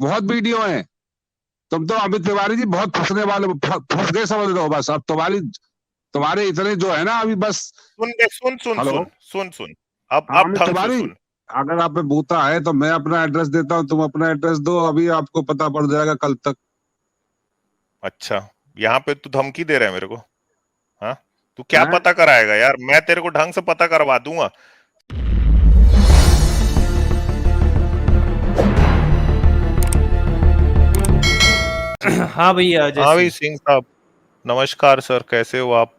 बहुत वीडियो है। तुम तो अमित तिवारी जी बहुत फंसने वाले, फंस गए समझ लो बस। अब तुम्हारे इतने जो है ना अभी बस। सुन बे, सुन सुन हेलो, सुन सुन सुन, अब हाँ अमित ढंग से तिवारी, सुन। अगर आप पे बूता है तो मैं अपना एड्रेस देता हूँ, तुम अपना एड्रेस दो, अभी आपको पता पड़ जाएगा कल तक। अच्छा, यहाँ पे तू धमकी दे रहा है मेरे को? हाँ, तू क्या हैं? पता कराएगा यार? मैं तेरे को ढंग से पता करवा दूंगा। हाँ भैया, अजय हाँ भाई सिंह। सिंह साहब, नमस्कार सर, कैसे हो आप?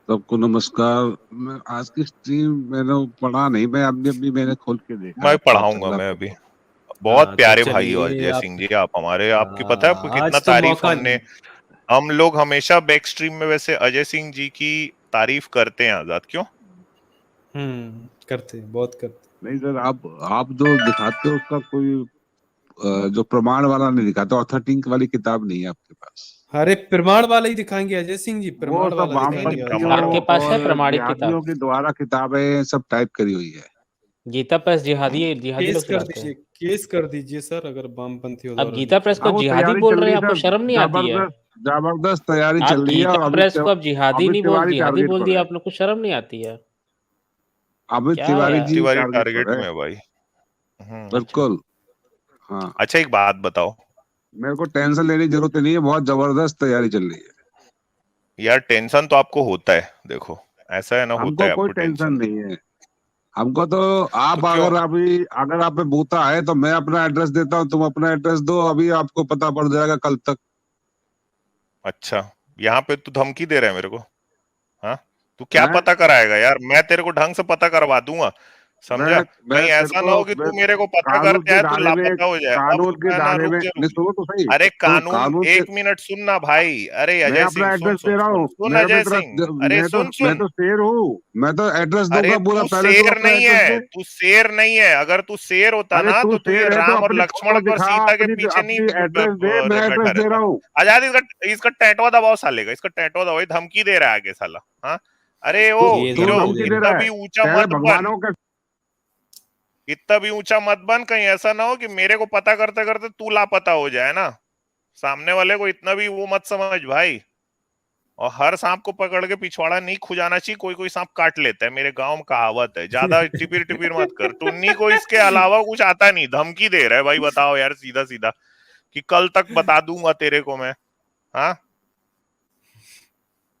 सबको नमस्कार। मैं आज की स्ट्रीम मैंने पढ़ा नहीं, मैं अपनी अपनी मैंने खोल के देखा मैं क्या चल पढ़ाऊंगा रहा मैं था। अभी। बहुत तो प्यारे भाई हो चलिए अजय आप। सिंह जी, आप हमारे, आपकी पता है आपको कितना आज तो तारीफ मौका। हमने, हम लोग हमेशा बैक स्ट्रीम में वैसे अजय सिंह जी की तारीफ करते हैं आजाद, क्यों? करते हैं, बहुत करते नहीं सर, आप जो दिखाते हो उसका कोई जो प्रमाण वाला नहीं दिखाते, ऑथेंटिक वाली किताब नहीं है आपके पास। हैं। अरे प्रमाण वाला ही दिखाएंगे अजय सिंह जी, वो प्रमाण सब वाला नहीं दिखाएंगे आज। वामपंथियों आपके पास है और प्रमाणिक जिहादियों किताब? के द्वारा किताबें सब टाइप करी हुई है। गीता प्रेस जिहादी लोग केस कर चलाते दीजिए, हैं। केस कर दीजिए सर, अगर वामपंथियों अब द्वारा गीता प्रेस लिखी को हाँ वो जिहादी तैयारी बोल चल रहे रही हैं, है आपको सर, शर्म नहीं आती है? जबरदस्त तैयारी आप चल रही है। गीता और प्रेस को अब जिहादी अमित नहीं बोल तिवारी जिहादी टारगेट बोल पर दिया, है। आप लोग को शर्म नहीं आती है? अमित क्या तिवारी यार। जी तिवारी टारगेट टारगेट पर है। में है भाई। अच्छा। बिल्कुल। हाँ, अच्छा एक बात बताओ मेरे को टेंशन लेने की जरूरत नहीं है, बहुत जबरदस्त तैयारी चल रही है। यार, टेंशन तो आपको होता है, देखो ऐसा है ना, होता हमको है कोई आपको टेंशन टेंशन। नहीं है। हमको तो तो आप क्यों? अगर आप पे बूता है तो मैं अपना एड्रेस देता हूँ, तुम अपना एड्रेस दो, अभी आपको पता पड़ जाएगा कल तक। अच्छा, यहाँ पे तू धमकी दे रहा है मेरे को? हाँ, तू क्या हैं? पता कराएगा यार? मैं तेरे को ढंग से पता करवा दूंगा, मैं समझा? मैं कहीं तेरे ऐसा को ना हो कि मैं तू मेरे को पता कानून करके के आए, तू दायरे में, लापता हो जाए। अब कानून के ना, दायरे रुक में जा, रुक नहीं, जा। सुनो तो सही। अरे तो कानून, कानून के, एक मिनट सुनना भाई। अरे मैं अजय अपना सिंह, सुन एड्रेस दे सुन रहा सुन हूँ। सुन, मैं भी अजय तेरा, सिंह, अरे सुन मैं सुन। तो शेर हूँ। मैं तो एड्रेस अरे दूंगा पूरा, तू पहले तू शेर अपना नहीं एड्रेस है, दे। तू शेर नहीं है। अगर तू शेर होता अरे ना तू तो तू ये शेर है तो राम और अपनी लक्ष्मण फोटो और दिखा, सीता के अपनी पीछे नहीं अपनी एड्रेस दे, मैं बैठा एड्रेस दे रहा रहता। हूँ। आजाद, इसका टैटवा दबाओ साले का, इसका टैटवा दबाओ, ये धमकी दे रहा है आगे साला। हाँ, अरे ओ तू ये तू हीरो, धमकी धमकी दे दे रहे इतना रहा है? भी ऊंचा तेरे मत बन, भगवानों का। इतना भी ऊंचा मत बन, कहीं ऐसा ना हो कि मेरे को पता करते करते तू लापता हो जाए ना। सामने वाले को इतना भी वो मत समझ भाई। और हर सांप को पकड़ के पिछवाड़ा नहीं खुजाना चाहिए, कोई कोई सांप काट लेता है, मेरे गांव में कहावत है। ज्यादा टिपिर टिपिर मत कर, टुन्नी को इसके अलावा कुछ आता नहीं। धमकी दे रहा है भाई, बताओ यार सीधा सीधा कि कल तक बता दूंगा तेरे को मैं। हाँ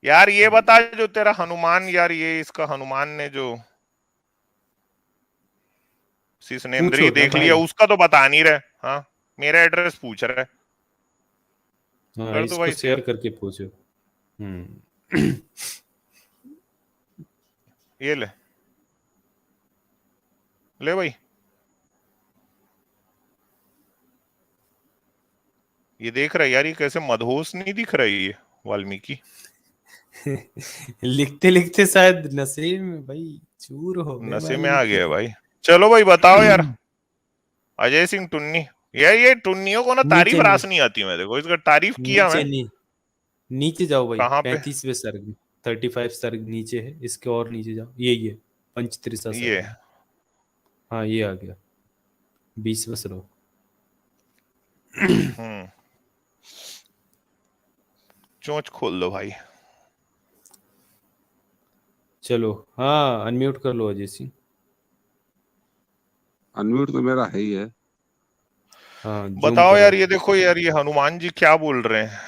यार, ये बता, जो तेरा हनुमान यार, ये इसका हनुमान ने जो सिसनेन्द्री पूछो ना देख लिया, भाई। उसका तो बता नहीं रहे। हाँ, मेरा एड्रेस पूछ रहा है। हाँ, कर दो इसको भाई शेयर शेयर। करके पूछो। हम्म। ये ले, ले भाई। ये देख रहा है यार, ये कैसे मदहोश नहीं दिख रहा है ये वाल्मीकि? लिखते लिखते शायद नशे में भाई चूर हो गए नशे में आ वाल्मीकि गया है तो। भाई। चलो भाई बताओ यार, अजय सिंह टुन्नी। यार ये टुन्नियों को ना तारीफ नीचे रास नहीं आती, मैं देखो इसका तारीफ किया नीचे मैं। नीचे जाओ भाई, कहाँ पे? 35वें सर्ग, 35 सर्ग नीचे है, इसके और नीचे जाओ। ये पंचत्रिशा ये सर्ग। हाँ, ये आ गया 20वां श्लोक। हम्म, चोंच खोल दो भाई। चलो, हाँ अनम्यूट कर लो अजय सिंह। अनम्यूट तो मेरा है ही है। हाँ, जूम बताओ करो। यार, ये देखो यार, ये हनुमान जी क्या बोल रहे हैं।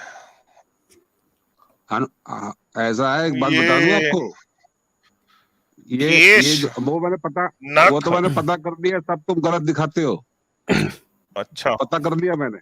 ऐसा है, एक बात बता दूं ये आपको। केश, ये जो वो मैंने पता, वो नख। तो मैंने पता कर लिया, सब तुम गलत दिखाते हो। अच्छा पता कर लिया मैंने।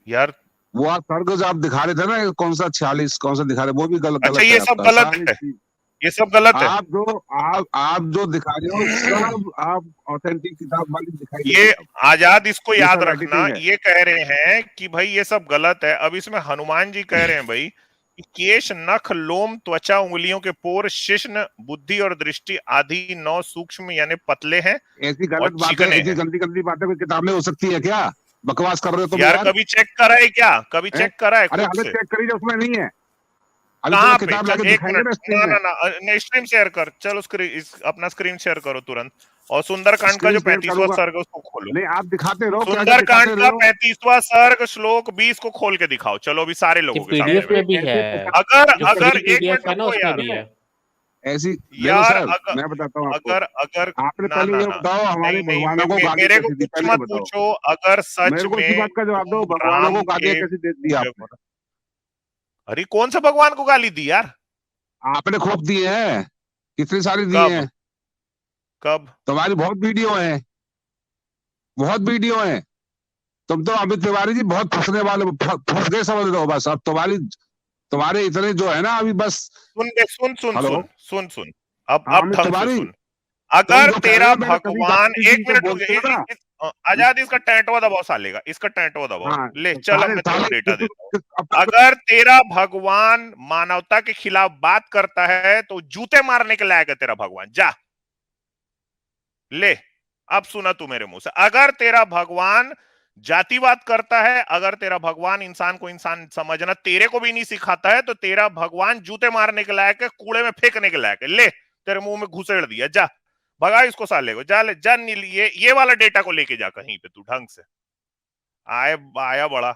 यार, वो आप सर्ग जो आप दिखा रहे थे ना, कौन सा 46 कौन सा दिखा रहे, वो भी गलत अच्छा गलत है ये सब आपका गलत सारी है, चीज। ये सब गलत है। आप जो दिखा रहे हो सब आप ऑथेंटिक किताब वाली दिखाई दे रही ये है अब। आजाद, इसको ये याद सब रखना, एडिटिंग है। ये कह रहे हैं कि भाई ये सब गलत है। अब इसमें हनुमान जी कह रहे हैं भाई कि केश, नख, लोम, त्वचा, उंगलियों के पोर, शिश्न, बुद्धि और दृष्टि आदि 9 सूक्ष्म यानी पतले हैं ऐसी और गलत बातें, चिकने ऐसी हैं। गंदी गंदी बातें कोई किताब में हो सकती है क्या? बकवास कर रहे हो तुम यार यार। कभी चेक करा है क्या? कभी हैं? चेक करा है अरे खुद अगर से? चेक करी जो उसमें नहीं है। अभी तुम्हें कहाँ पे? किताब चल लाके एक दिखाएंगे मिनट, ना स्क्रीन ना में। ना ना, स्क्रीन शेयर कर, चलो स्क्रीन, अपना स्क्रीन शेयर करो तुरंत। और सुंदरकांड का जो स्क्रीन शेयर 35वां करूंगा। सर्ग है उसको खोलो। नहीं आप दिखाते रहो, क्या क्या सुंदरकांड दिखाते का रहो। 35वां सर्ग श्लोक 20 को खोल के दिखाओ। चलो अभी सारे कि लोगों के सामने पीडीएफ में बैठ। भी है, अगर जो अगर फ्री एक मिनट पीडीएफ है ना रुको उसमें यार, भी है। ऐसी देखो यार सर, अगर मैं बताता हूँ आपको। अगर अगर आपने ना पहले ना ये ना बताओ हमारे नहीं नहीं भगवानों को गाली मेरे को कैसी दी, कुछ पहले मत बताओ। पूछो। अगर सच मेरे को उसी में बात का जवाब दो, तुम भगवानों को राम गालियां के कैसी दे दी आपने? अरे कौन से भगवान को गाली दी यार? आपने खूब दिए हैं, कितनी सारी दिए कब हैं। कब? तुम्हारी बहुत वीडियो है, बहुत वीडियो है। तुम तो अमित तिवारी जी बहुत फंसने वाले, फंस गए समझ लो बस। अब तुम्हारे इतने जो है ना अभी बस। सुन बे, सुन सुन हेलो, सुन सुन सुन अब हाँ अब अमित ढंग से तिवारी, सुन। तुम अगर जो कह रहे तेरा हो मैंने कभी भगवान, गाली दी एक तो मिनट रुक बोलते हो ना। आजाद, इसका टैटवा दबाओ साले का, इसका टैटवा दबाओ। हाँ ले तो चल, अब सारे मैं तेरे को सारे डेटा देता हूँ। अब तक अगर तेरा भगवान मानवता के खिलाफ बात करता है तो जूते मारने के लायक है तेरा भगवान। जा ले, अब सुना तू मेरे मुंह से। अगर तेरा भगवान जातिवाद करता है, अगर तेरा भगवान इंसान को इंसान समझना तेरे को भी नहीं सिखाता है, तो तेरा भगवान जूते मारने के लायक है, कूड़े में फेंकने के लायक है। ले, तेरे मुंह में घुसेड़ दिया, जा भगा इसको साले को। जा ले, जा नील, ये वाला डेटा को लेके जा कहीं पे तू ढंग से। आया बड़ा।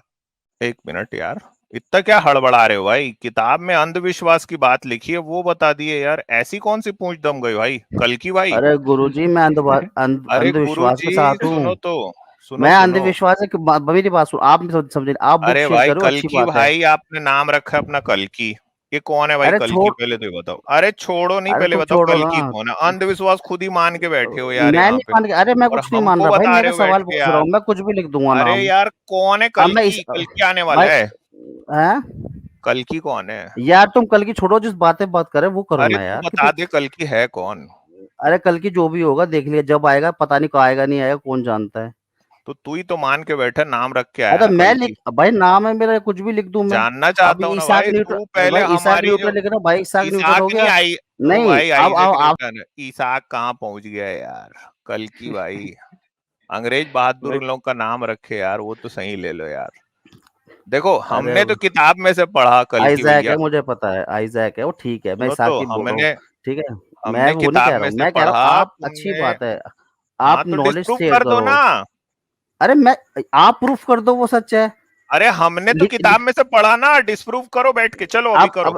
एक मिनट यार, इतना क्या हड़बड़ा रहे हो भाई? किताब में अंधविश्वास की बात लिखी है वो बता दिए यार, ऐसी कौन सी पूंछ दम गई भाई? कल की भाई। अरे गुरुजी मैं अरे अंधविश्वास के गुरुजी साथ हूँ। सुनो तो, सुनो मैं सुनो। अंधविश्वास है कि मेरी बात सुनो, आप समझे, आप बुक अरे शेयर भाई करो, कल अच्छी की बात है। भाई, आपने नाम रखा है अपना कल की। ये कौन है भाई अरे कल की? छोड़, पहले तो ये बताओ। अरे छोड़ो नहीं, अरे पहले तुम बताओ छोड़ो कल ना। की कौन है? अंधविश्वास खुद ही मान के बैठे हो यार मैं यहाँ नहीं पे, मान के, अरे मैं और कुछ नहीं मान हमको रहा भाई, बता रहे मेरा हो बैठ सवाल के पूछ रहा यार। हूँ, मैं कुछ भी लिख दूंगा अरे नाम। यार कौन है अब कल मैं की? कल की आने वाला भाई है? हैं? कल की कौन है? यार तुम कल की छोड़ो, जिस बात करे वो करो अरे ना तू यार कि बता दे कल की है कौन? अरे कल की जो भी होगा देख लिया, जब आएगा पता नहीं, कब आएगा नहीं आएगा कौन जानता है। तो तू ही तो मान के बैठा, नाम रख के आया अरे ना मैं कल लिख, की। भाई नाम है मेरा, कुछ भी लिख दूं मैं। जानना चाहता अभी हूँ ना ईसाक भाई, न्यूटन, तू पहले भाई ईसाक हमारी जो न्यूटन लिख रहा, भाई ईसाक न्यूटन हो ईसाक नहीं गया। आई। ओ नहीं भाई अब आइजैक आप न्यूटन, ईसाक कहाँ पहुंच गया है यार? कल की भाई, अंग्रेज बहादुर उन लोग का नाम रखे यार, वो तो सही ले लो यार। देखो अरे हमने तो किताब में से पढ़ा कल की आइजैक भैया। है, मुझे पता है आइजैक है वो, ठीक है, मैं सुनो ईसाक तो, की बोल रहा हूँ। हमने ठीक है, मैं हमने वो नहीं किताब कह रहा में हूँ, से मैं कह रहा हूँ पढ़ा आप, अच्छी तुमने। बात है, हाँ आप तो नॉलेज डिस्प्रूव शेयर कर दो करो। ना। अरे मैं, आप प्रूफ कर दो वो सच है। अरे हमने तो लिख किताब में से पढ़ा ना, डिस्प्रूव करो बैठ के। चलो अभी करो।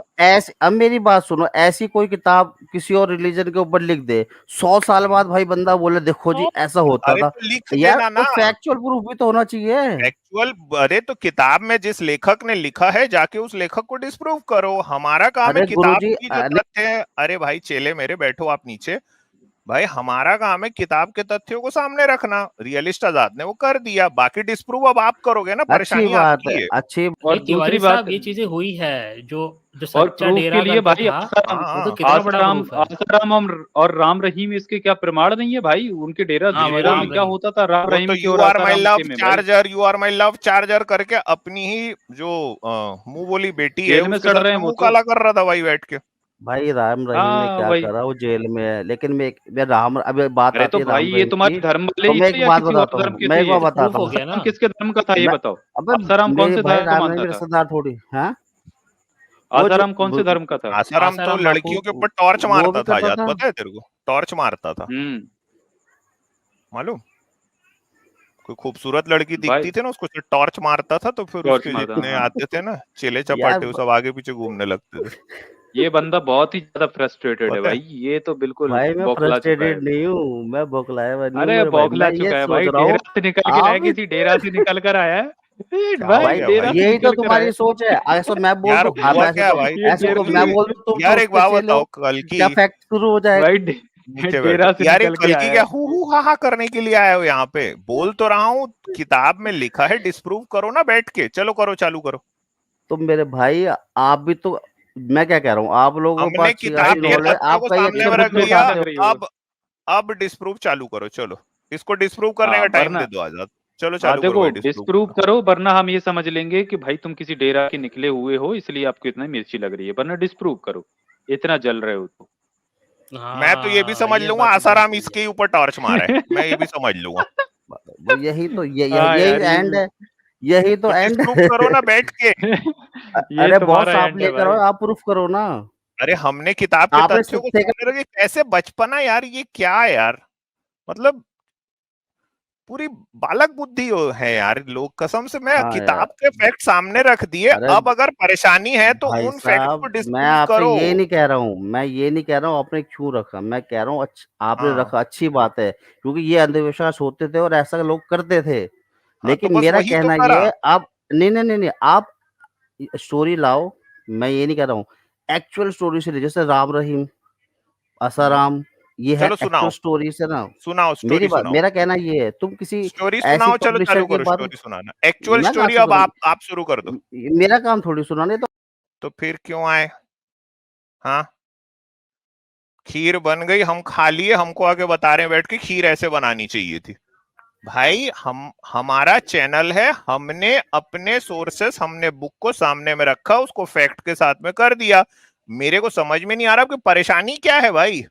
अब मेरी बात सुनो, ऐसी कोई किताब किसी और रिलीजन के ऊपर लिख दे, 100 साल बाद भाई बंदा बोले देखो जी ऐसा होता अरे था, तो लिख यार देना तो ना फैक्चुअल प्रूफ भी तो होना चाहिए। एक्चुअल। अरे तो किताब में जिस लेखक ने लिखा है जाके उस लेखक को डिस्प्रूव करो। हमारा काम है अरे किताब गुरुजी की जो तथ्य है। अरे भाई चेले मेरे, बैठो आप नीचे। भाई हमारा काम है किताब के तथ्यों को सामने रखना। रियलिस्ट आजाद ने वो कर दिया, बाकी डिस्प्रूव अब आप करोगे ना, अच्छी परेशानी बात आपकी है, है। अच्छी। और नहीं तिवारी दूसरी बात, साहब, ये चीजें हुई है, जो जो और सच्चा प्रूफ डेरा के लिए करके भाई था आसाराम, हाँ वो तो हाँ कितना बड़ा आसाराम प्रूफ है। आसाराम और राम रहीम इसके क्या प्रमाण नहीं है भाई? उनके डेरा हाँ वो डेरा में राम क्या रहीम, होता था राम वो तो रहीम के यू और आर माई आसाराम लव के में भाई? Charger, you are my love charger करके अपनी ही जो मुंह बोली बेटी है जेल में उसके सड़ साथ रहे हैं में वो मुंह तो। काला कर रहा था भाई बैठ के। भाई राम रहीम ने हाँ क्या वही। करा, वो जेल में है, लेकिन मैं राम, अभी बात अरे आती तो है भाई राम ये रहीम तुम्हारे की, धर्म वाले तो ही मैं थे एक या बात किसी और बताता धर्म हूँ, के मैं थे एक ये? बात तो बताता प्रूफ हो हूँ। गया ना। आसाराम किसके धर्म का था ये मैं बताओ? अब आसाराम कौन मेरे से भाई धर्म का राम रहीम मानता मेरे था? रिश्तेदार थोड़ी है। वो जो आसाराम कौन से धर्म का था? आसाराम तो आसाराम बापू, लड़कियों के ऊपर टॉर्च वो मारता भी था, करता आजाद था। पता है तेरे को? टॉर्च मारता था, हम्म। मालूम? कोई खूबसूरत लड़की भाई दिखती थी ना, उसको सिर्फ टॉर्च मारता था तो फिर टॉर्च उसके मारता, जितने हाँ। आते थे ना चेले यार चपाटे वो सब आगे पीछे घूमने लगते थे। ये बंदा बहुत ही ज्यादा फ्रस्ट्रेटेड है पता है? भाई, ये तो बिल्कुल भाई मैं बौखला चुका है। फ्रस्ट्रेटेड नहीं हूँ, मैं बौखलाया हुआ नहीं हूँ अरे मेरे भाई, बौखला मैं ये चुका है सोच भाई, रहा डेरा हूँ से निकल के आया, आप। किसी डेरा से निकल कर आया है। क्या हो भाई भाई गया डेरा भाई? से यही तो निकल कर तुम्हारी आया। सोच है, ऐसा मैं बोल यार दूं, अब हुआ क्या है भाई? ये ऐसे डेरा को मैं से, बोल दूं तुम तो यार एक उसके बात चेले हो, बताओ, कल की क्या फैक्ट शुरू हो जाएगा। भाई नीचे डेरा बैठो से यार, ये निकल के कल की आया क्या है। हु हा हा करने के लिए आए हो यहाँ पे? बोल तो रहा हूँ, किताब में लिखा है, डिस्प्रूव करो ना बैठ के। चलो करो, चालू करो। तुम मेरे भाई, आप भी तो, मैं क्या कह रहा हूँ, आप लोगों के हमने पास भाई किताब अच्छी के नॉलेज, तथ्यों को आपका ये सामने ये में अच्छे रख बहुत मुद्दे दिया। बेकार उठाते लग हो। रही हो। अब डिस्प्रूव चालू करो। चलो इसको डिस्प्रूव करने का हाँ टाइम वरना, दे दो आजाद। चलो हाँ चालू करो देखो भाई, डिस्प्रूव डिस्प्रूव करो। करो, वरना हम ये समझ लेंगे कि भाई तुम किसी डेरा के निकले हुए हो इसलिए आपको इतना मिर्ची लग रही है, वरना डिस्प्रूव करो, इतना जल रहे हो तो। मैं तो ये भी हाँ समझ ये लूंगा बात एकदम आसाराम सही है। इसके ऊपर टॉर्च मारा है, मैं ये भी समझ लूंगा। वो यही तो, हाँ यही यार ये एंड भी। है, यही तो तो एंड डिस्प्रूव करो ना बैठ के। ये अरे बॉस तुम्हारा आप एंड है लेकर आओ, भाई। आप प्रूफ करो ना। अरे हमने किताब के आपने तथ्यों को देखा, सामने रखे, कैसे बचपना यार, ये क्या है यार? मतलब पूरी बालक बुद्धि है यार लोग, कसम से। मैं हाँ किताब यार, के फैक्ट सामने रख दिए, अरे अब अगर परेशानी है तो भाई उन फैक्ट को साहब, मैं डिस्प्रूव आपसे करो। ये नहीं कह रहा हूँ, मैं ये नहीं कह रहा हूँ आपने क्यों रखा, मैं कह रहा हूँ आपने हाँ रखा अच्छी बात है, क्योंकि ये अंधविश्वास होते थे और ऐसा लोग करते थे। हाँ, तो लेकिन बस मेरा वही तो कहना ये करा। है, आप नहीं नहीं नहीं नहीं, आप स्टोरी लाओ। मैं ये नहीं कह रहा हूँ, एक्चुअल स्टोरी से जैसे राम रहीम, आसाराम, ये है चलो एक्चुअल सुनाओ, स्टोरी से ना। सुनाओ मेरी स्टोरी बात, सुनाओ, मेरा कहना ये है, तुम किसी स्टोरी ऐसी सुनाओ, चलो पब्लिशर चालू की करो बात, स्टोरी सुनाना। एक्चुअल मैं कहाँ स्टोरी से अब सुनाऊं? आप शुरू कर दो। मेरा काम थोड़ी सुनाने तो। तो फिर क्यों आए? हाँ, खीर बन गई, हम खा लिए, हमको आके बता रहे हैं बैठ के खीर ऐसे बनानी चाहिए थी। भाई हमारा चैनल है, हमने अपने सोर्सेस, हमने बुक को सामने में रखा, उसको फैक्ट के साथ में कर दिया। मेरे को समझ में नहीं आ रहा आपकी परेशानी क्या है भाई।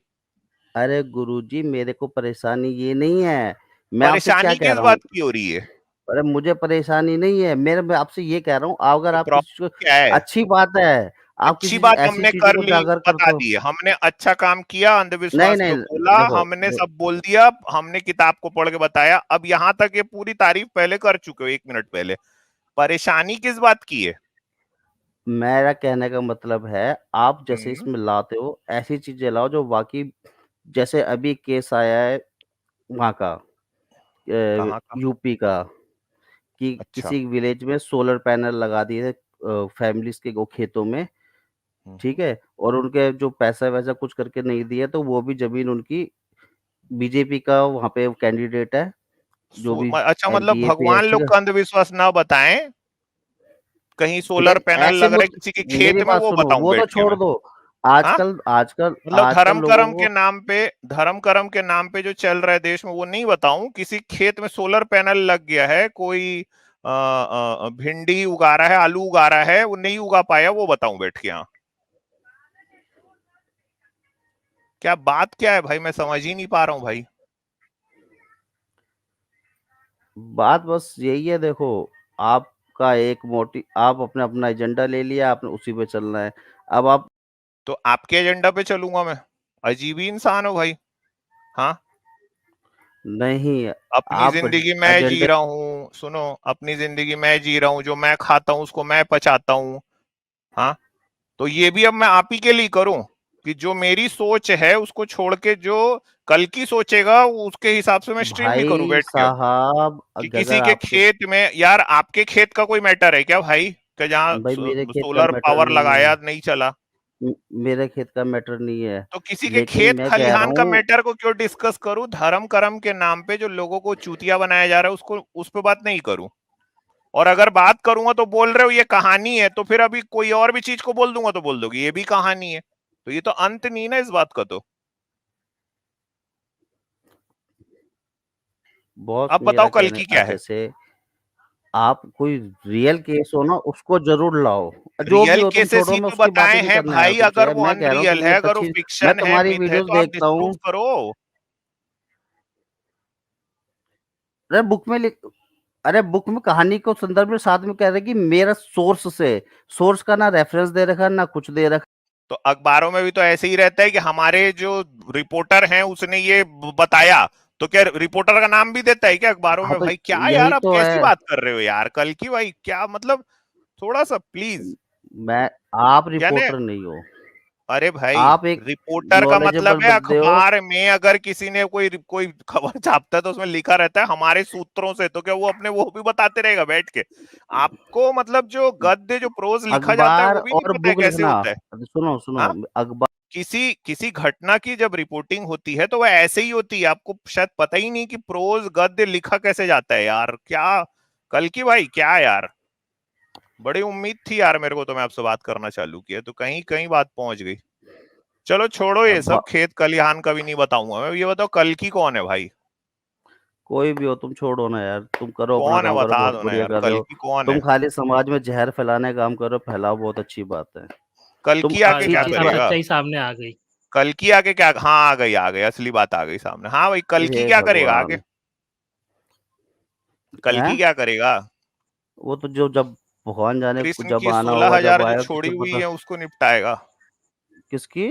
अरे गुरुजी, मेरे को परेशानी ये नहीं है, मैं आपसे क्या परेशानी कह किस रहा हूँ। बात की हो रही है? अरे मुझे परेशानी नहीं है, मैं आपसे ये कह रहा हूँ, अगर तो आप किसी प्रॉब्लम को, क्या है? अच्छी बात है, आप अच्छी किसी बात ऐसी हमने चीजों कर को ली, उजागर करते बता हो। दिए हमने, अच्छा काम किया, नहीं अंधविश्वास नहीं, पे बोला, देखो हमने सब बोल दिया, हमने किताब को पढ़ के बताया। अब यहाँ तक ये पूरी तारीफ पहले कर चुके हो 1 मिनट पहले। परेशानी किस बात की है? मेरा कहने का मतलब है, आप जैसे हम्म, इसमें लाते हो ऐसी चीजें लाओ जो वाकई, जैसे अभी केस आया है वहाँ का, कहाँ का? यूपी का, कि अच्छा। किसी विलेज में सोलर पैनल लगा दिए थे फैमिलीज के खेतों में, ठीक हम्म। है, और उनके जो पैसा वैसा कुछ करके नहीं दिया, तो वो भी जमीन उनकी, बीजेपी का वहाँ पे कैंडिडेट है, जो भी अच्छा, मतलब एमपी एपी है, भगवान ठीक लोग है। का अंधविश्वास ना बताएं, कहीं सोलर नहीं, पैनल ऐसे लग रहे मुझ किसी के मेरी खेत में, बात वो सुनो, बताऊं वो तो बैठ के छोड़ मैं? दो। हाँ, आजकल आजकल मतलब आजकल धर्म लोगों कर्म को, के नाम पे, धर्म कर्म के नाम पे जो चल रहा है देश में, वो नहीं बताऊं। किसी खेत में सोलर पैनल लग गया है, कोई भिंडी उगा रहा है, आलू उगा रहा है, वो नहीं उगा पाया, वो बताऊं बैठ के? यहाँ क्या बात क्या है भाई, मैं समझ ही नहीं पा रहा हूँ भाई। बात बस यही है, देखो, आपका एक मोटिव, आप अपने अपना एजेंडा ले लिया, आपने उसी पे चलना है। अब आप, तो आपके एजेंडा पे चलूंगा मैं? अजीब ही इंसान हो भाई। हाँ, नहीं, अपनी आप जिंदगी मैं जी एजेंडे, रहा हूँ, सुनो, अपनी जिंदगी मैं जी रहा हूँ, जो मैं खाता हूँ उसको मैं पचाता हूँ। हाँ, तो ये भी अब मैं आप ही के लिए करूं कि जो मेरी सोच है उसको छोड़ के जो कल की सोचेगा उसके हिसाब से मैं स्ट्रीम भी करूं भाई बैठ के? अब साहब, कि किसी अगर के आपके, खेत में, यार आपके खेत का कोई मैटर है क्या भाई, कि जहाँ भाई मेरे खेत का सोलर मैटर पावर नहीं है, लगाया नहीं चला? मेरे खेत का मैटर नहीं है, तो किसी के लेकिन खेत मैं कह रहा खलिहान का हूँ, मैटर को क्यों डिस्कस करूं? धर्म कर्म के नाम पे जो लोगों को चूतिया बनाया जा रहा है उसको, उस पर बात नहीं करूं। और अगर बात करूंगा तो बोल रहे हो ये कहानी है, तो फिर अभी कोई और भी चीज को बोल दूंगा तो बोल दोगे ये भी कहानी है। तो ये तो अंत नहीं ना इस बात का। तो बॉस, अब बताओ मेरा कल कहने, की क्या है? जैसे आप कोई रियल केस हो ना, उसको जरूर लाओ, जो भी रियल हो, तुम केसेस छोड़ो, ही मैं तो उसकी बातें बताए नहीं हैं करना यार भाई। कुछ, अगर यार वो मैं कह रहा हूँ, अनरियल तुम ये है, अगर वो अच्छी, मैं फिक्शन है, तुम्हारी मिथ है, वीडियोस तो आप देखता डिस्प्रूव हूँ। करो। अरे बुक में लिख, अरे बुक में कहानी को संदर्भ में साथ में कह रहे कि मेरा सोर्स से, सोर्स का ना रेफरेंस दे रखा है ना कुछ दे रखा। तो अखबारों में भी तो ऐसे ही रहता है कि हमारे जो रिपोर्टर हैं उसने ये बताया। तो क्या रिपोर्टर का नाम भी देता है क्या अखबारों हाँ में? तो भाई क्या यार, यही आप तो कैसी है, बात कर रहे हो यार कल की? भाई क्या मतलब, थोड़ा सा प्लीज। मैं, आप यानी, रिपोर्टर नहीं हो, अरे भाई, आप एक रिपोर्टर का नॉलेजेबल मतलब है बंदे हो। अखबार में अगर किसी ने कोई कोई खबर छापता है तो उसमें लिखा रहता है हमारे सूत्रों से। तो क्या वो अपने वो भी बताते रहेगा बैठ के? आपको मतलब जो गद्य, जो प्रोज लिखा जाता है अखबार वो भी नहीं और पता है बुक कैसे लिखना, होता है? सुनो सुनो, हाँ, अखबार, किसी किसी घटना की जब रिपोर्टिंग होती है तो वह ऐसे ही होती है। आपको शायद पता ही नहीं कि प्रोज गद्य लिखा कैसे जाता है यार। क्या कल की भाई, क्या यार, बड़ी उम्मीद थी यार मेरे को, तो मैं आपसे बात करना चालू किया तो कहीं कहीं बात पहुंच गई। चलो छोड़ो ये सब, अखबार, खेत खलिहान का भी नहीं बताऊंगा मैं। ये बताओ कल की कौन है भाई? कोई भी हो, तुम छोड़ो ना यार, तुम करो अपना कौन है काम करो, बता बहुत दो ना बढ़िया यार, कर रहे कल हो। की कौन तुम है? खाली समाज में जहर फैलाने का काम करो, फैलाओ, बहुत अच्छी बात है। कल तुम की आके अच्छी क्या चीज अब पर, करेगा? सच्चाई सामने आ गई। कल की आके क्या, हाँ आ गई, आ गई, असली बात आ गई सामने। हाँ भाई, कल की हे क्या करेगा आगे? भगवान, कल है, की क्या करेगा? वो तो जो, जब भगवान जाने कृष्ण जब की आना सोलह होगा, जब हजार जो आएगा छोड़ी किसे हुई पता। है उसको निपटाएगा। किसकी?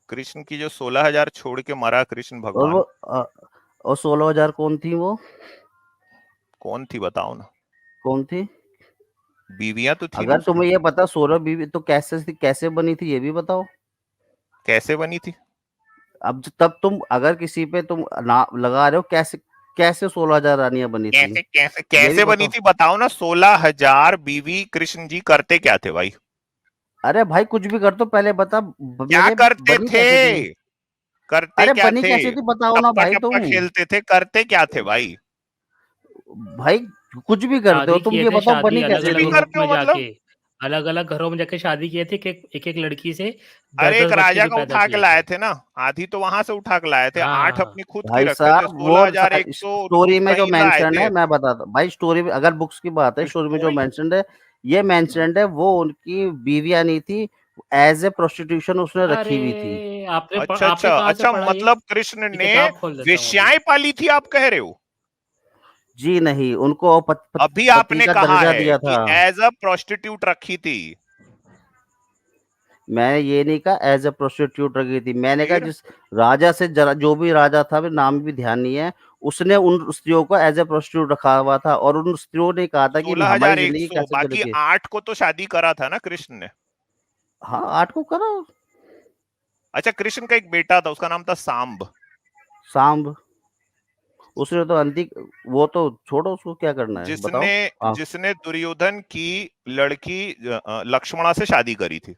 कृष्ण की जो 16,000 छोड़ के मरा कृष्ण और वो भगवान। और 16,000 कौन थी वो? कौन थी बताओ ना, कौन थी? बीवियां तो थी ना अगर उसकी। तुम्हें ये पता 16 बीवी तो कैसे बनी थी ये भी बताओ। कैसे बनी थी? अब तब तुम अगर किसी पे तुम ना लगा रहे हो, कैसे कैसे 16,000 रानियां बनी थी कैसे कैसे ये भी कैसे बनी बताओ। थी बताओ ना। 16,000 बीवी कृष्ण जी करते क्या थे भाई? अरे भाई कुछ भी कर, तो पहले बता क्या मेरे करते बनी थे? कैसे थी? करते अरे क्या बनी थे? कैसे थी बताओ ना टप्पा भाई टप्पा तुम। खेलते थे, करते क्या थे भाई? भाई कुछ भी करते हो शादी तुम, किए ये थे, बताओ शादी बनी अलग कुछ कैसे अलग भी थी? ग्रुप करते में हो मतलब? जाके, अलग अलग घरों में जाके शादी किए थे कि एक एक लड़की से अरे एक 10-10 बच्चे राजा भी का पैदा उठा के किए लाए थे। थे ना, आधी तो वहां से उठा के लाए थे, 8 हाँ अपनी खुद की भाई रखे थे, साहब वो 16,100 स्टोरी में जो कहीं लाए मेंशन थे। है मैं बताता हूँ भाई। स्टोरी में अगर बुक्स की बात है, स्टोरी में जो स्टोरी। मेंशन है, ये मेंशन है वो उनकी बीवियां नहीं थी, एज ए प्रोस्टिट्यूशन उसने रखी हुई थी। अरे अच्छा आपने अच्छा कहाँ से अच्छा, पढ़ा ये? मतलब कृष्ण ने किताब खोल देता हूँ अभी। वेश्याएं पाली थी आप कह रहे हो? जी नहीं, उनको अभी पति आपने का कहा दर्जा है दिया कि था। एज अ प्रोस्टिट्यूट रखी थी। मैंने ये नहीं कहा एज ए प्रोस्टिट्यूट रखी थी, मैंने कहा फिर जिस राजा से जरा जो भी राजा था, मेरे नाम भी ध्यान नहीं है, उसने उन स्त्रियों को एज ए प्रोस्टिट्यूट रखा हुआ था, और उन स्त्रियों ने कहा था कि सोलह हमारी हजार एक जिंदगी सौ कैसे बाकी चलेगी। 8 को तो शादी करा था ना कृष्ण ने। हाँ 8 को करो। अच्छा, कृष्ण का एक बेटा था, उसका नाम था सांब। सांब, उसने तो अंतिक, वो तो छोड़ो, उसको क्या करना है जिसने बताओ। हाँ जिसने दुर्योधन की लड़की लक्ष्मणा से शादी करी थी।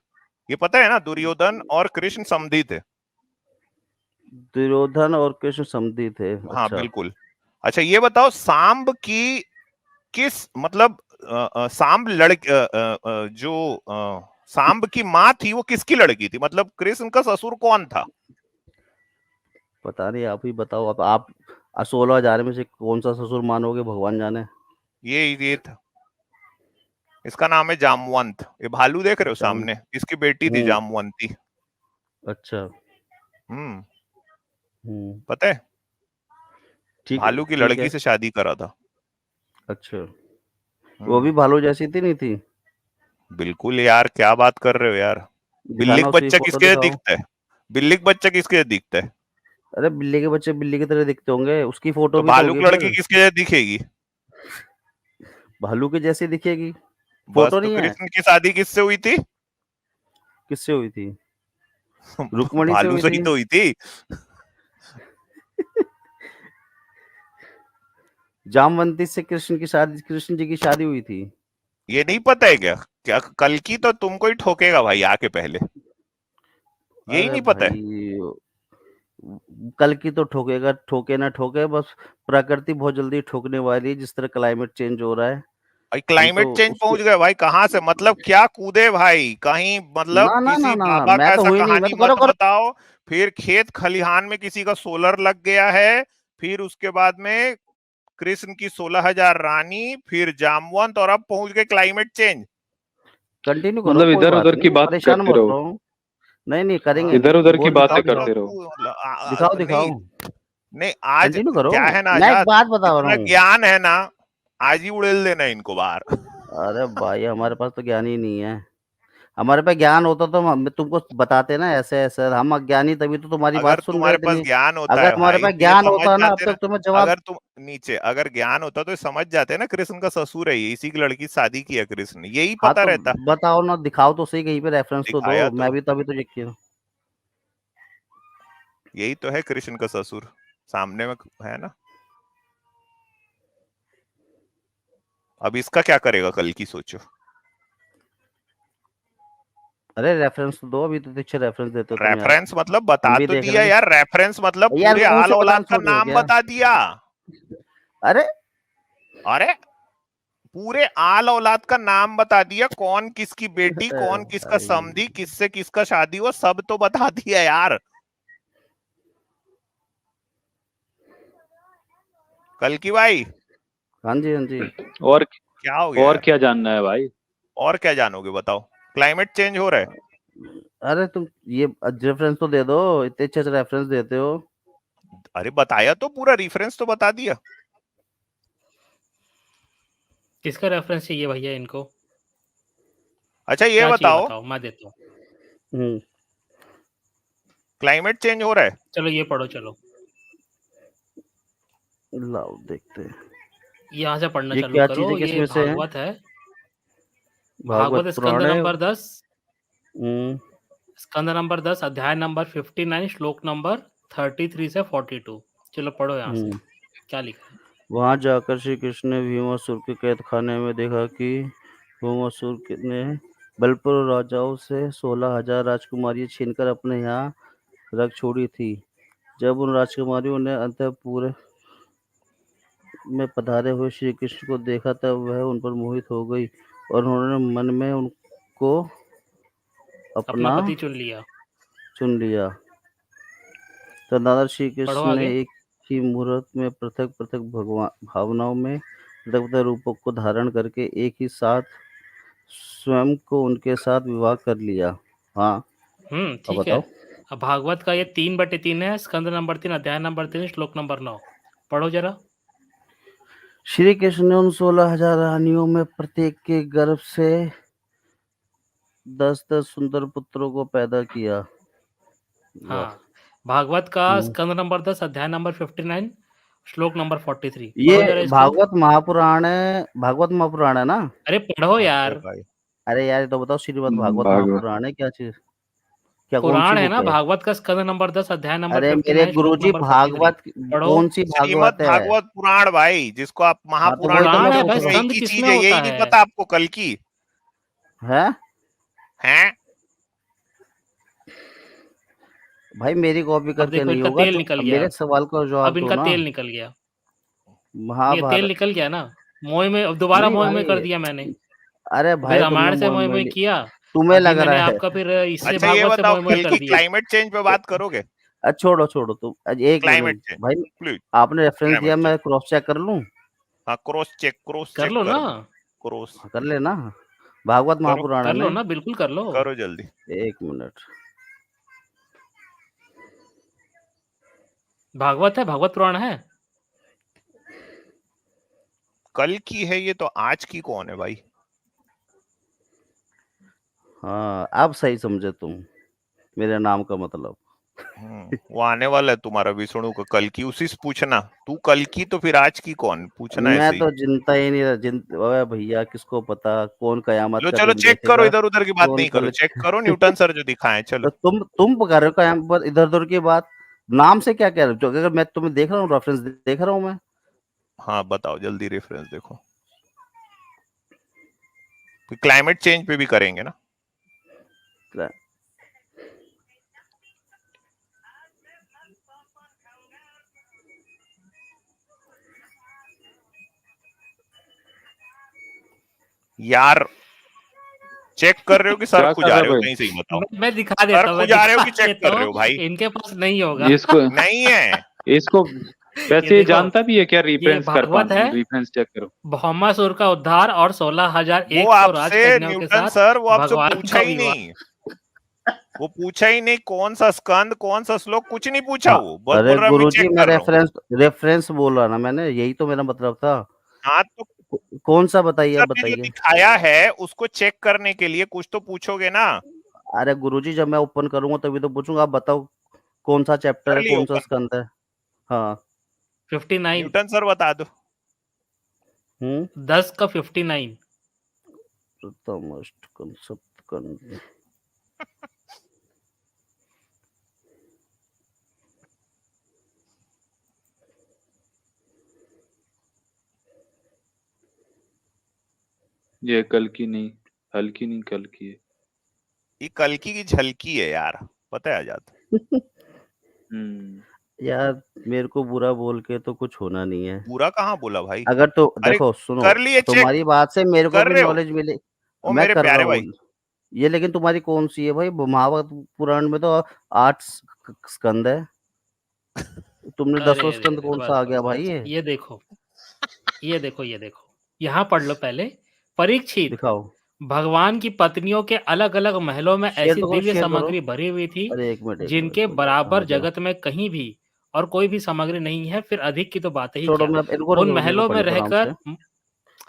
ये पता है ना, दुर्योधन और कृष्ण समधी थे। दुर्योधन और कृष्ण समधी थे, हाँ अच्छा। बिल्कुल। अच्छा ये बताओ, सांब की किस मतलब सांब जो सांब की माँ थी वो किसकी लड़की थी? मतलब कृष्ण का ससुर कौन था? पता नहीं, आप ही बताओ। अब आप 16,000 में से कौन सा ससुर मानोगे, भगवान जाने। ये था। इसका नाम है जामवंत। ये भालू देख रहे हो जाम सामने, इसकी बेटी थी हम्म जामवंती। अच्छा। हम्म। हम्म पता है, ठीक है, भालू की ठीक लड़की है। से शादी करा था। अच्छा, वो हम्म। भी भालू जैसी थी नहीं थी? बिल्कुल यार, क्या बात कर रहे हो यार। बिल्ली दिखाना का उसकी बच्चा फोटो किसके दिखाओ। दिखता है? बिल्ली का बच्चा किसके दिखता है? अरे बिल्ली के बच्चे बिल्ली की तरह दिखते होंगे, उसकी फोटो तो भी तो भालू होगी की फिर। लड़की किसके दिखेगी? भालू की जैसी दिखेगी। बस, फोटो तो नहीं है? कृष्ण की शादी किससे हुई थी? किससे हुई थी? रुक्मणी से भालू हुई से ही थी। तो हुई थी। जामवंती से कृष्ण की शादी, कृष्ण जी की शादी हुई थी। ये नहीं पता है क्या? क्या कल की तो तुमको ही ठोकेगा भाई आके पहले। यही अरे नहीं पता है? भाई, कल की तो ठोकेगा, ठोके ना ठोके, बस प्रकृति बहुत जल्दी ठोकने वाली है, जिस तरह क्लाइमेट चेंज हो रहा है। भाई हम क्लाइमेट तो चेंज उसके, पहुंच गए भाई, कहाँ से? मतलब क्या कूदे भाई कहीं, मतलब ना ना ना किसी ना ना, बाबा मैं का तो ऐसा हुई नहीं, मैं कहानी तो करो मत करो। बताओ। फिर खेत खलिहान में किसी का सोलर लग गया है, फिर उसके बाद में कृष्ण की 16,000 रानी, फिर जामवंत, और अब पहुंच गए क्लाइमेट चेंज। कंटिन्यू करो, मतलब कोई इधर बात उधर की नहीं, बात परेशान करते मत रहो, रहो। नहीं नहीं, हाँ, करेंगे, इधर उधर की बोल दिखाओ बातें दिखाओ। करते रहो। दिखाओ नहीं दिखाओ, नहीं, आज कंटिन्यू करो। क्या है ना मैं एक आजाद, बात बता रहा इतना हूँ। ज्ञान है ना, आज ही उड़ेल देना इनको बाहर। अरे भाई हमारे पास तो ज्ञान ही नहीं है। हमारे पास ज्ञान होता तो हम तुमको बताते ना, ऐसे ऐसे। हम अज्ञानी, तभी तो तुम्हारी अगर बात सुन रहे तुम्हारे पास इतनी। ज्ञान होता अगर है हमारे भाई पास तो ये ज्ञान समझ होता ना, अब जाते ना। तक तुम्हें जवाब। अगर तुम नीचे, अगर ज्ञान होता तो ये समझ जाते ना, कृष्ण का ससुर है ये, इसी की लड़की से शादी की है कृष्ण ने, यही हाँ पता तो रहता। बताओ ना, दिखाओ तो सही, कहीं पे रेफरेंस तो दो, दिखाया मैं तो, भी तभी तो यकीन हूँ। यही तो है कृष्ण का ससुर, सामने में है ना। अब इसका क्या करेगा कल की, सोचो। अरे रेफरेंस तो दो, अभी तो अच्छे रेफरेंस देते हो तुम यार। रेफरेंस मतलब हम बता भी तो देख दिया रहे यार, रेफरेंस मतलब हैं यार, पूरे मुंह आल से बताना औलाद का छोड़ दिया नाम क्या? बता दिया। अरे अरे पूरे आल औलाद का नाम बता दिया, कौन किसकी बेटी, कौन किसका भाई, समधी, किससे किसका शादी हुआ, सब तो बता दिया यार। कल की भाई, हाँ जी हाँ जी। और क्या हो गया और यार? क्या जानना है भाई? और क्या जानोगे बताओ? क्लाइमेट चेंज हो रहा है। अरे तुम ये रेफरेंस तो दे दो, इतने अच्छे अच्छे रेफरेंस देते हो। अरे बताया तो, पूरा रेफरेंस तो बता दिया। किसका रेफरेंस चाहिए भैया इनको? अच्छा ये क्या चाहिए बताओ, बताओ, मैं देता हूँ। हम्म क्लाइमेट चेंज हो रहा है, चलो ये पढ़ो, चलो। लाओ देखते हैं यहाँ से पढ़ना ये चालू क्या करो। चीजें किस ये में से है? भागवत है। भागवत भागवत स्कंद पुराण है। नंबर 10, हम्म, स्कंद नंबर 10, अध्याय नंबर 59, श्लोक नंबर 33 से 42। चलो पढ़ो यहाँ से क्या लिखा है। वहां जाकर श्री कृष्ण ने भीमासुर के कैद खाने में देखा कि भीमासुर ने बलपुर राजाओं से 16,000 राजकुमारियां छीनकर अपने यहाँ रख छोड़ी थी। जब उन राजकुमारियों ने अंतःपुर में पधारे हुए श्री कृष्ण को देखा तब वह उन पर मोहित हो गई और उन्होंने मन में उनको अपना अपना पति चुन लिया। चुन लिया। तदनंतर श्री पढ़ो कृष्ण ने आगे। एक ही मुहूर्त में पृथक पृथक भावनाओं में पृथक रूपों को धारण करके एक ही साथ स्वयं को उनके साथ विवाह कर लिया। हाँ, अब ठीक है। बताओ। अब भागवत का ये 3/3 है, स्कंद नंबर 3, अध्याय नंबर 3, श्लोक नंबर 9। पढ़ो जरा। श्री कृष्ण ने उन 16,000 रानियों में प्रत्येक के गर्भ से 10-10 सुंदर पुत्रों को पैदा किया। वाह। हाँ, भागवत का हम्म। स्कंद नंबर 10, अध्याय नंबर 59, श्लोक नंबर 43। ये पढ़ो जरा इसको। भागवत महापुराण है, भागवत महापुराण है ना? अरे पढ़ो यार। भाई अरे यार ये तो बताओ, श्रीमद् भागवत भागवत महापुराण है क्या चीज? क्या कौन सी पुराण है बुक ना, है? भागवत का स्कंद नंबर 10, अध्याय नंबर अरे 59, मेरे श्लोक गुरुजी, नंबर 43। भागवत पढ़ो। कौन सी श्रीमद् भागवत है? भागवत पुराण भाई, जिसको आप हाँ तो महापुराण वही तो पुराण मैं है बोलते भाई, हो, पूछ रहा एक स्कंद ही चीज किसमें है, होता यही नहीं है? पता आपको कल की हूँ। है है। भाई, मेरी कॉपी अब करके देखो नहीं इनका होगा। तेल जो निकल अब गया। मेरे सवाल का जवाब अब दो इनका ना। तेल निकल गया। ये तेल महाभारत निकल गया ना, मोह में। अब दोबारा नहीं मोह में भाई। कर दिया मैंने। अरे अभी भाई तुमने रामायण से मोह में मोह किया, तुम्हें अभी लग मैंने रहा है। आपका फिर इससे अच्छा ये भागवत से बताओ, मोह कल कर की दिया। क्लाइमेट चेंज पे बात करोगे? छोड़ो छोड़ो तुम। एक क्लाइमेट मिनट चेंज भाई, प्लीज। आपने रेफरेंस दिया, क्लाइमेट चेंज, मैं क्रॉस चेक कर लूं? हाँ क्रॉस कर चेक लो ना, कर दो, क्रॉस कर लेना। भागवत करो, महापुराण है कर लो ना? ना, बिल्कुल कर लो। करो जल्दी। एक मिनट। भागवत है, भागवत पुराण है। कल की है ये, तो आज की कौन है भाई? हाँ, अब सही समझे तुम मेरे नाम का मतलब। वो आने वाला है तुम्हारा विष्णु का कल की, उसी से पूछना। तू कल की तो फिर आज की कौन पूछना मैं ऐसे ही। तो चिंता ही नहीं ओए भैया, किसको पता कौन कयामत लो का चलो दिन चेक करो, देखेगा, इधर उधर की बात कौन नहीं करो, कल। चेक करो न्यूटन सर जो दिखाएं, चलो। तो तुम कर रहे हो कयामत, इधर उधर की बात। नाम से क्या कह रहे हो? जो अगर मैं तुम्हें देख रहा हूँ, रेफरेंस देख रहा हूँ मैं। हाँ बताओ जल्दी, रेफरेंस देखो। क्लाइमेट चेंज पे भी करेंगे ना। यार चेक कर रहे हो कि सर क्या खुजा कर रहे हो? रहे कहीं सही बताओ। मैं दिखा देता सर हूँ, खुजा रहे हो कि चेक कर रहे हो भाई? इनके पास नहीं होगा। इसको नहीं है। इसको ये वैसे ये देखो, जानता भी है क्या? ये रेफरेंस कर भागवत है, रेफरेंस चेक करो। भौमासुर का उद्धार और 16,100 वो आपसे राजकन्याओं के न्यूटन साथ सर, वो आपसे भगवान पूछा का ही विवाह। नहीं। वो पूछा ही नहीं कौन सा स्कंद कौन सा श्लोक, कुछ नहीं पूछा। हाँ, वो बस अरे बोल रहा है मैं गुरुजी, चेक मैं कर रहा हूँ। रेफरेंस बोल रहा ना मैंने, यही तो मेरा मतलब था। हाँ तो कौन सा बताइए, सर आप ने जो बताइए। दिखाया है उसको चेक करने के लिए कुछ तो पूछोगे ना। अरे गुरुजी, जब मैं ओपन करूंगा तभी तो पूछूंगा। आप बताओ कौन सा चैप्टर कर है, लिए कौन सा ओपन? स्कंद है? हाँ। 59, न्यूटन सर बता दो। 10 का 59। प्रथम अष्टकम सप्तकंद। ये कल की नहीं, हल्की नहीं, कल की है। ये कल्कि की झलकी है यार, पता है आजाद। यार मेरे को बुरा बोल के तो कुछ होना नहीं है। पूरा कहाँ बोला भाई? अगर तो अरे देखो, सुनो, कर लिए चेक? तुम्हारी बात से मेरे को कर भी रहे हो? नॉलेज मिले। ओ मैं मेरे कर रहा प्यारे हूँ भाई। ये, लेकिन तुम्हारी कौन सी है भाई? महाभारत पुराण में तो 8 स्कंद है, तुमने 10वां अरे स्कंद कौन सा आ गया भाई? ये देखो, ये देखो, ये देखो, यहाँ पढ़ लो पहले। परीक्षित, दिखाओ। भगवान की पत्नियों के अलग अलग महलों में शेयर ऐसी तो करो, दिव्य शेयर करो। सामग्री भरी हुई थी अरे एक मिनट जिनके रुको, बराबर आ गया। जगत में कहीं भी और कोई भी सामग्री नहीं है, फिर अधिक की तो बात ही छोड़ो, क्या। मैं इनको उन मेरे को महलों में पढ़ने दो आराम रहकर, से।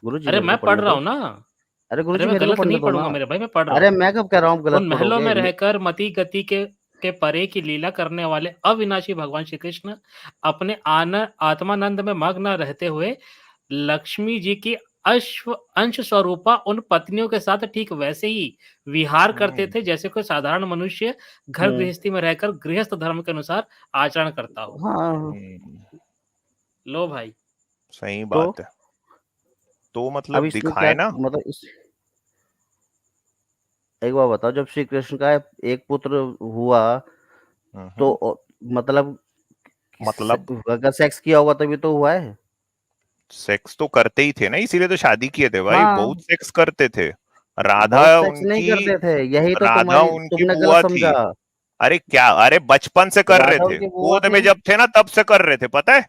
गुरुजी अरे मेरे को मैं पढ़ पढ़ने रहा दो। हूँ ना। अरे अरे गुरुजी मैं मेरे को गलत पढ़ने नहीं दो ना। पढ़ूंगा मेरे भाई, मैं पढ़ रहा अरे हूँ। मैं कब कह रहा हूँ गलत उन महलों पढ़ोगे? में रहकर मति गति के के परे की लीला करने वाले अविनाशी भगवान श्री कृष्ण अपने आत्मानंद में मग्न रहते हुए लक्ष्मी जी की अंश स्वरूपा उन पत्नियों के साथ ठीक वैसे ही विहार करते थे जैसे कोई साधारण मनुष्य घर गृहस्थी में रहकर गृहस्थ धर्म के अनुसार आचरण करता हो। हाँ लो भाई, सही तो बात है। तो अब मतलब इसमें दिखाए क्या ना। मतलब इस एक बार बताओ, जब श्री कृष्ण का एक पुत्र हुआ तो मतलब मतलब अगर सेक्स किया होगा तभी तो हुआ है। सेक्स तो करते ही थे ना, इसीलिए तो शादी किए थे भाई। हाँ, बहुत सेक्स करते थे। राधा बहुत सेक्स नहीं उनकी करते थे, यही तो राधा उनकी तुमने गलत बुआ थी। समझा। अरे क्या, अरे बचपन से कर रहे राधा थे, उनकी बुआ गोद में थी। जब थे ना तब से कर रहे थे, पता है।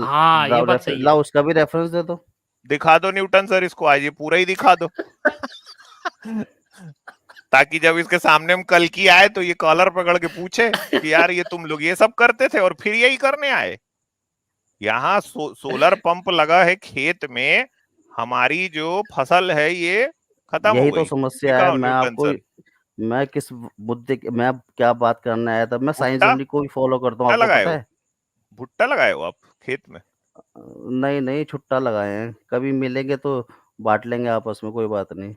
हाँ ये बात सही है। लाओ उसका भी रेफरेंस दे दो। दिखा दो न्यूटन सर इसको, आज ये पूरा ही दिखा दो ताकि जब इसके सामने हम कल की आए तो ये कॉलर पकड़ के पूछे कि यार ये तुम लोग ये सब करते थे और फिर यही करने आए। यहाँ सोलर पंप लगा है खेत में, हमारी जो फसल है ये खत्म हो यही तो गई। समस्या है। दिखाओ न्यूटन सर। मैं किस मुद्दे मैं क्या बात करने आया था। मैं साइंस भुट्टा ओनली को ही फॉलो करता हूँ, भुट्टा आपको लगाए पता हो, है। भुट्टा लगाए हो आप खेत में। नहीं नहीं, छुट्टा लगाए हैं, कभी मिलेंगे तो बांट लेंगे आपस में, कोई बात नहीं।